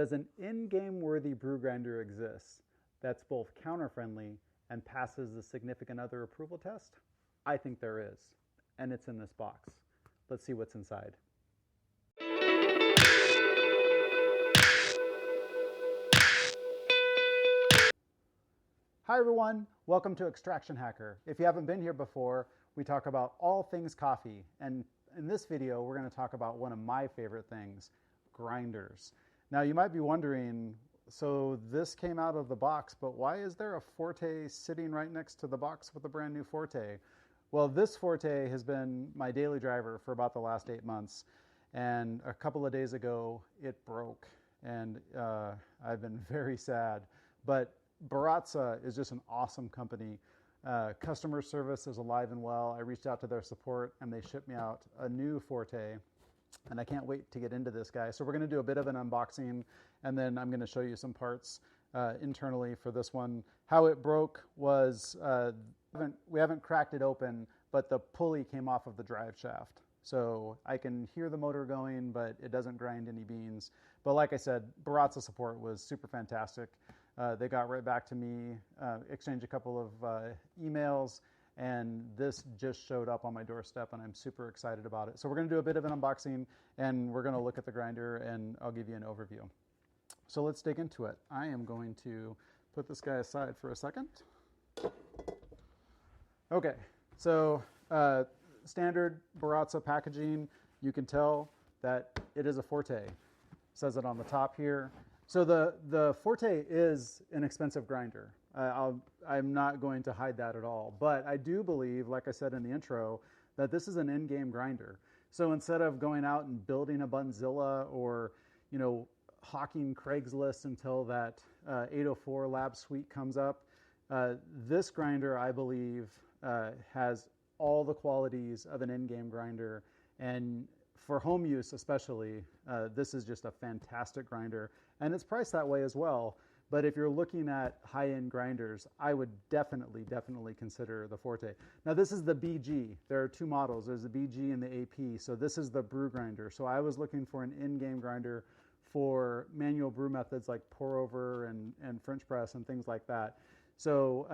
Does an in-game worthy brew grinder exist that's both counter-friendly and passes the significant other approval test? I think there is, and it's in this box. Let's see what's inside. Hi everyone, welcome to Extraction Hacker. If you haven't been here before, we talk about all things coffee, and in this video we're going to talk about one of my favorite things, grinders. Now you might be wondering, so this came out of the box, but why is there a Forte sitting right next to the box with a brand new Forte? Well, this Forte has been my daily driver for about the last 8 months, and a couple of days ago it broke, and I've been very sad. But Baratza is just an awesome company. Customer service is alive and well. I reached out to their support and they shipped me out a new Forte, and I can't wait to get into this guy. So we're going to do a bit of an unboxing, and then I'm going to show you some parts internally for this one. How it broke was, we haven't cracked it open, but the pulley came off of the drive shaft. So I can hear the motor going, but it doesn't grind any beans. But like I said, Baratza support was super fantastic. They got right back to me, exchanged a couple of emails, and this just showed up on my doorstep, and I'm super excited about it. So we're going to do a bit of an unboxing, and we're going to look at the grinder, and I'll give you an overview. So let's dig into it. I am going to put this guy aside for a second. Okay, so standard Baratza packaging, you can tell that it is a Forte. It says it on the top here. So the Forte is an expensive grinder. I'm not going to hide that at all. But I do believe, like I said in the intro, that this is an in-game grinder. So instead of going out and building a Bunzilla or, hawking Craigslist until that 804 lab suite comes up, this grinder, I believe, has all the qualities of an in-game grinder. And for home use especially, this is just a fantastic grinder. And it's priced that way as well. But if you're looking at high-end grinders, I would definitely consider the Forte. Now this is the BG. There are two models. There's the BG and the AP. So this is the brew grinder. So I was looking for an in-game grinder for manual brew methods like pour over and French press and things like that. So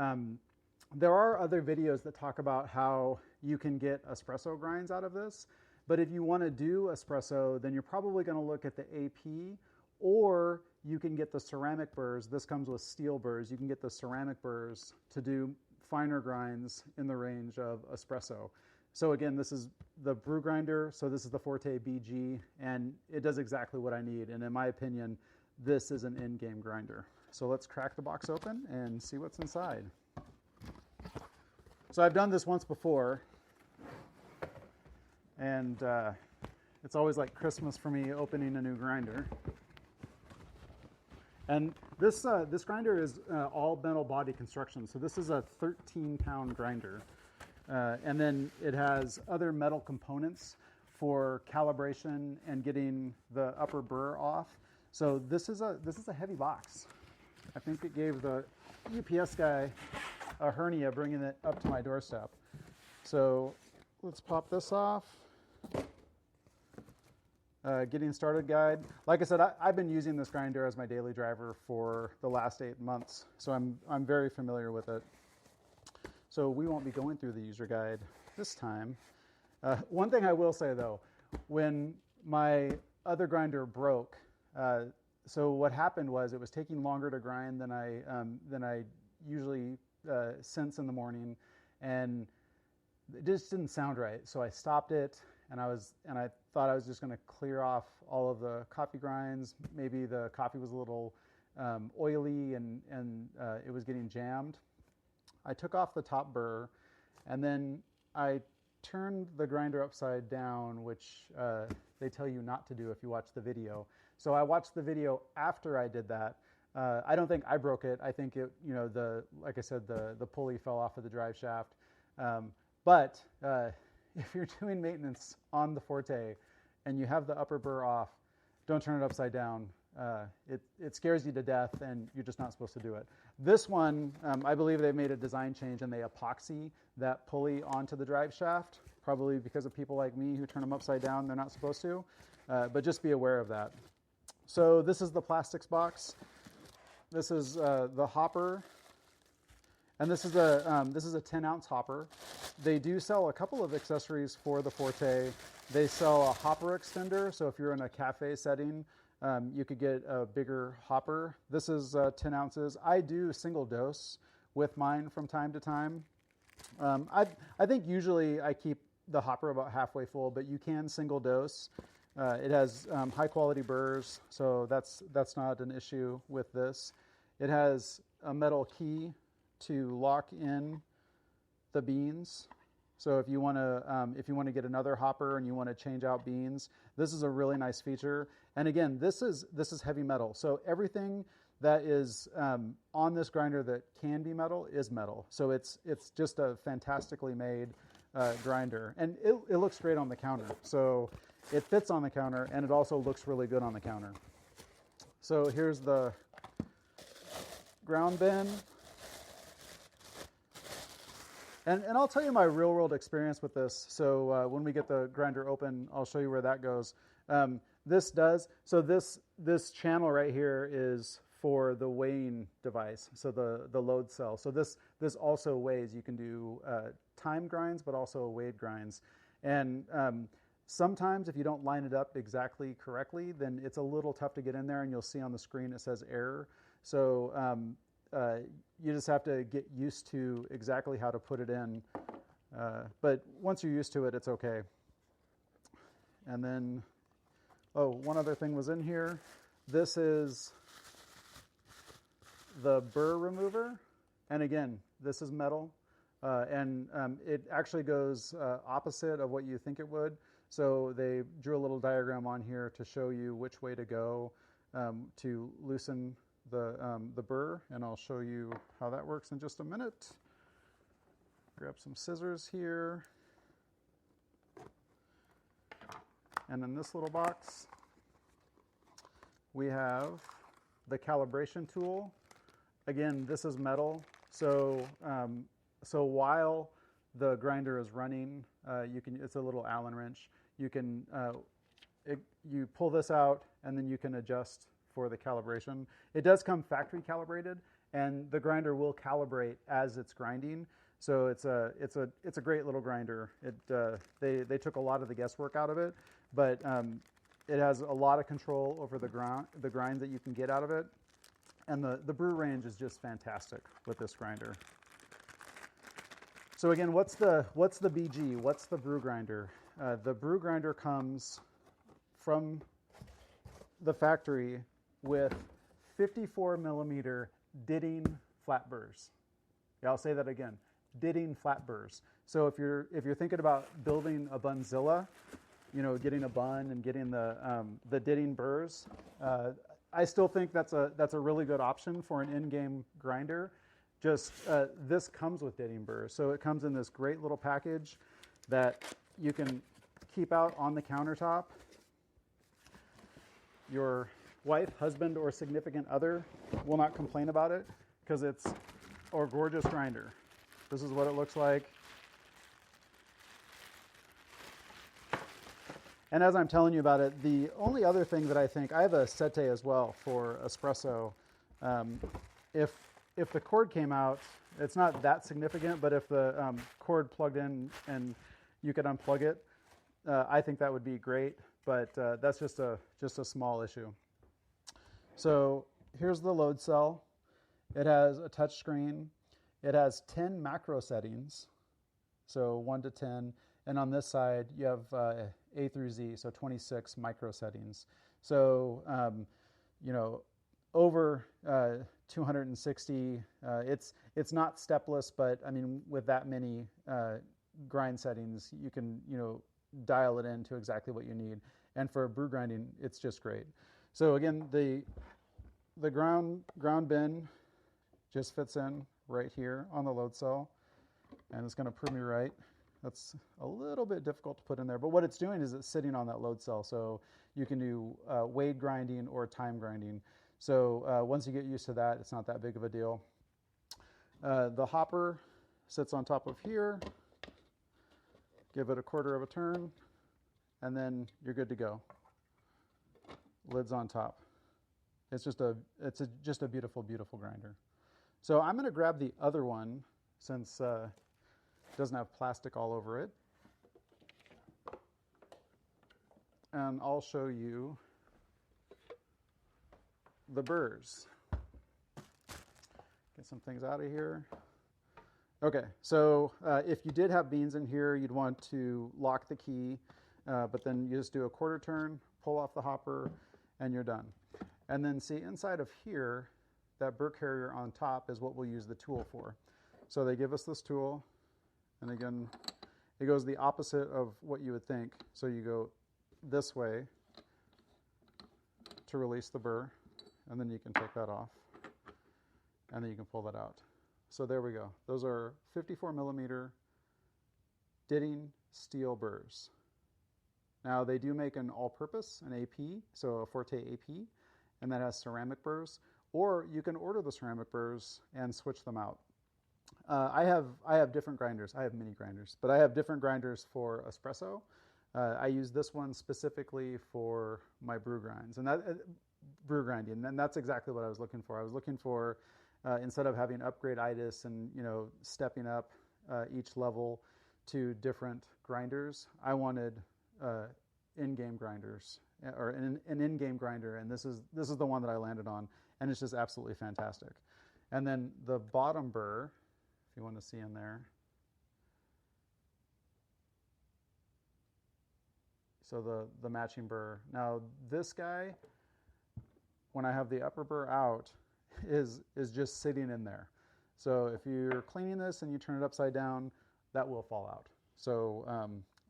there are other videos that talk about how you can get espresso grinds out of this. But if you want to do espresso, then you're probably going to look at the AP, or you can get the ceramic burrs. This comes with steel burrs. You can get the ceramic burrs to do finer grinds in the range of espresso. So again, this is the brew grinder. So this is the Forte BG, and it does exactly what I need. And in my opinion, this is an in-game grinder. So let's crack the box open and see what's inside. So I've done this once before, and it's always like Christmas for me opening a new grinder. And this grinder is all metal body construction. So this is a 13-pound grinder. And then it has other metal components for calibration and getting the upper burr off. So this is a heavy box. I think it gave the UPS guy a hernia bringing it up to my doorstep. So let's pop this off. Getting started guide. Like I said, I've been using this grinder as my daily driver for the last 8 months, so I'm very familiar with it. So we won't be going through the user guide this time. One thing I will say though, when my other grinder broke, so what happened was it was taking longer to grind than I usually sense in the morning, and it just didn't sound right. So I stopped it. And I thought I was just going to clear off all of the coffee grinds. Maybe the coffee was a little oily and it was getting jammed. I took off the top burr, and then I turned the grinder upside down, which they tell you not to do if you watch the video. So I watched the video after I did that. I don't think I broke it. I think it, like I said, the pulley fell off of the drive shaft. But if you're doing maintenance on the Forte and you have the upper burr off, don't turn it upside down. It scares you to death, and you're just not supposed to do it. This one, I believe they made a design change and they epoxy that pulley onto the drive shaft, probably because of people like me who turn them upside down. They're not supposed to, but just be aware of that. So this is the plastics box. This is the hopper, and this is a 10-ounce hopper. They do sell a couple of accessories for the Forte. They sell a hopper extender, so if you're in a cafe setting, you could get a bigger hopper. This is 10 ounces. I do single dose with mine from time to time. I think usually I keep the hopper about halfway full, but you can single dose. It has high quality burrs, so that's not an issue with this. It has a metal key to lock in the beans. So if you want to get another hopper and you want to change out beans, this is a really nice feature. And again, this is heavy metal. So everything that is on this grinder that can be metal is metal. So it's just a fantastically made grinder, and it looks great on the counter. So it fits on the counter, and it also looks really good on the counter. So here's the ground bin. And I'll tell you my real world experience with this. So when we get the grinder open, I'll show you where that goes. This channel right here is for the weighing device, so the load cell. So this also weighs. You can do time grinds, but also weighed grinds. And sometimes if you don't line it up exactly correctly, then it's a little tough to get in there, and you'll see on the screen it says error. So you just have to get used to exactly how to put it in. But once you're used to it, it's okay. And then, one other thing was in here. This is the burr remover. And again, this is metal. And it actually goes opposite of what you think it would. So they drew a little diagram on here to show you which way to go to loosen the burr, and I'll show you how that works in just a minute. Grab some scissors here. And in this little box, we have the calibration tool. Again, this is metal, so while the grinder is running, it's a little Allen wrench. You can you pull this out, and then you can adjust for the calibration. It does come factory calibrated, and the grinder will calibrate as it's grinding. So it's a great little grinder. They took a lot of the guesswork out of it, but it has a lot of control over the grinds that you can get out of it, and the brew range is just fantastic with this grinder. So again, what's the BG? What's the brew grinder? The brew grinder comes from the factory with 54 millimeter Ditting flat burrs. Yeah, I'll say that again, Ditting flat burrs. So if you're thinking about building a bunzilla, getting a bun and getting the Ditting burrs, I still think that's a really good option for an in-game grinder. Just this comes with Ditting burrs, so it comes in this great little package that you can keep out on the countertop. Your wife, husband, or significant other will not complain about it because it's a gorgeous grinder. This is what it looks like. And as I'm telling you about it, the only other thing that I have a sete as well for espresso. If the cord came out, it's not that significant, but if the cord plugged in and you could unplug it, I think that would be great. But that's just a small issue. So here's the load cell. It has a touch screen. It has 10 macro settings, so 1 to 10. And on this side, you have A through Z, so 26 micro settings. So, over 260, it's not stepless, but I mean, with that many grind settings, you can, dial it in to exactly what you need. And for brew grinding, it's just great. So again, the ground bin just fits in right here on the load cell, and it's going to prove me right. That's a little bit difficult to put in there, but what it's doing is it's sitting on that load cell, so you can do weight grinding or time grinding. So once you get used to that, it's not that big of a deal. The hopper sits on top of here. Give it a quarter of a turn, and then you're good to go. Lid's on top. It's just just a beautiful, beautiful grinder. So I'm going to grab the other one since it doesn't have plastic all over it. And I'll show you the Burrs. Get some things out of here. Okay, so if you did have beans in here, you'd want to lock the key, but then you just do a quarter turn, pull off the hopper, and you're done. And then see inside of here, that Burr carrier on top is what we'll use the tool for. So they give us this tool, and again, it goes the opposite of what you would think. So you go this way to release the Burr, and then you can take that off, and then you can pull that out. So there we go. Those are 54 millimeter Ditting steel Burrs. Now they do make an all-purpose, an AP, so a Forte AP, and that has ceramic burrs. Or you can order the ceramic burrs and switch them out. I have different grinders. I have mini grinders, but I have different grinders for espresso. I use this one specifically for my brew grinds, and brew grinding, and that's exactly what I was looking for. I was looking for instead of having upgrade-itis and stepping up each level to different grinders, I wanted in-game grinders or an in-game grinder, and this is the one that I landed on, and it's just absolutely fantastic. And then the bottom burr, if you want to see in there. So the matching burr. Now this guy, when I have the upper burr out, is just sitting in there. So if you're cleaning this and you turn it upside down, that will fall out. So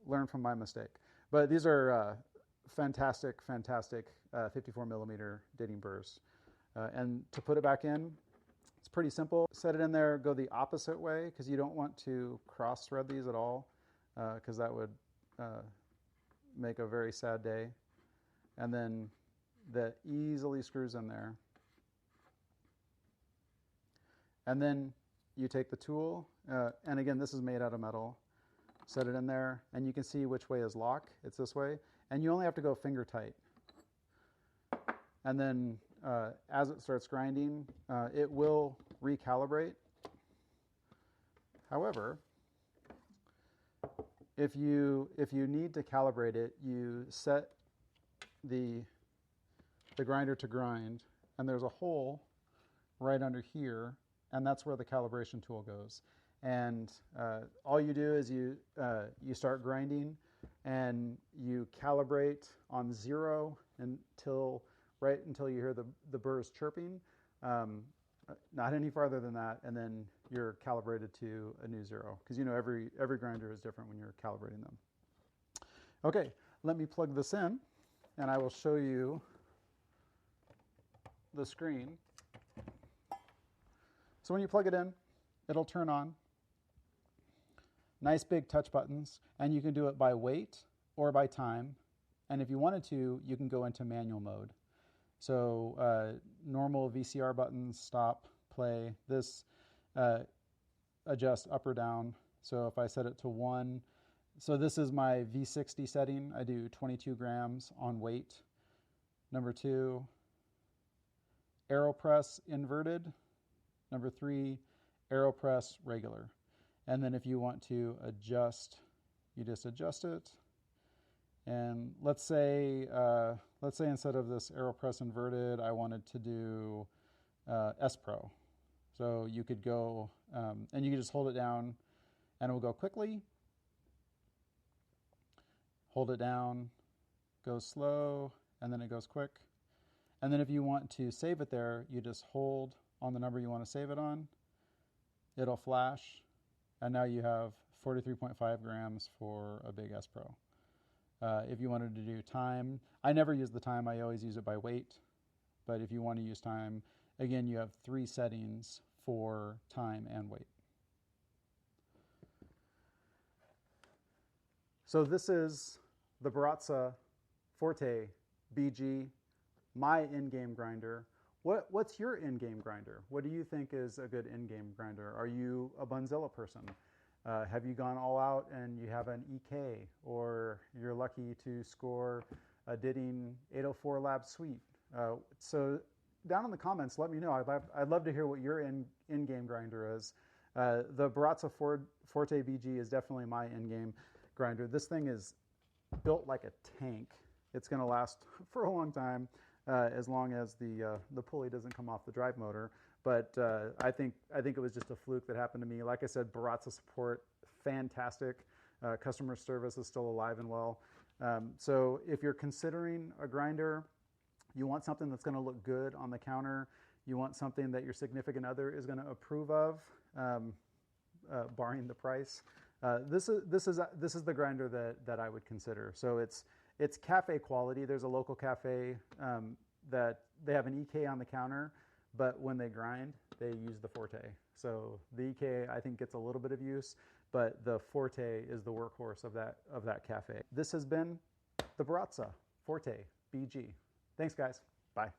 learn from my mistake. But these are fantastic 54 millimeter Ditting burrs. And to put it back in, it's pretty simple. Set it in there, go the opposite way, because you don't want to cross thread these at all, because that would make a very sad day. And then that easily screws in there. And then you take the tool, and again, this is made out of metal. Set it in there, and you can see which way is lock. It's this way. And you only have to go finger tight. And then as it starts grinding, it will recalibrate. However, if you need to calibrate it, you set the grinder to grind, and there's a hole right under here, and that's where the calibration tool goes. And all you do is you start grinding, and you calibrate on 0 until you hear the burrs chirping. Not any farther than that, and then you're calibrated to a new 0, because every grinder is different when you're calibrating them. Okay, let me plug this in, and I will show you the screen. So when you plug it in, it'll turn on. Nice big touch buttons, and you can do it by weight or by time. And if you wanted to, you can go into manual mode. So normal VCR buttons, stop, play. This adjust up or down. So if I set it to 1, so this is my V60 setting. I do 22 grams on weight. Number 2, AeroPress inverted. Number 3, AeroPress regular. And then if you want to adjust, you just adjust it. And let's say instead of this AeroPress inverted, I wanted to do S Pro. So you could go, and you can just hold it down, and it will go quickly. Hold it down, goes slow, and then it goes quick. And then if you want to save it there, you just hold on the number you want to save it on. It'll flash, and now you have 43.5 grams for a big S Pro. If you wanted to do time, I never use the time, I always use it by weight. But if you want to use time, again, you have 3 settings for time and weight. So this is the Baratza Forte BG, my in-game grinder. What's your in-game grinder? What do you think is a good in-game grinder? Are you a Bunzilla person? Have you gone all out and you have an EK, or you're lucky to score a Ditting 804 Lab Suite? So down in the comments, let me know. I'd love to hear what your in-game grinder is. The Baratza Forte BG is definitely my in-game grinder. This thing is built like a tank. It's going to last for a long time, as long as the pulley doesn't come off the drive motor. But I think it was just a fluke that happened to me. Like I said, Baratza support, fantastic. Customer service is still alive and well. So if you're considering a grinder, you want something that's going to look good on the counter. You want something that your significant other is going to approve of, barring the price. This is the grinder that I would consider. So it's cafe quality. There's a local cafe that they have an EK on the counter, but when they grind, they use the Forte. So the EK, I think, gets a little bit of use, but the Forte is the workhorse of that cafe. This has been the Baratza Forte BG. Thanks, guys. Bye.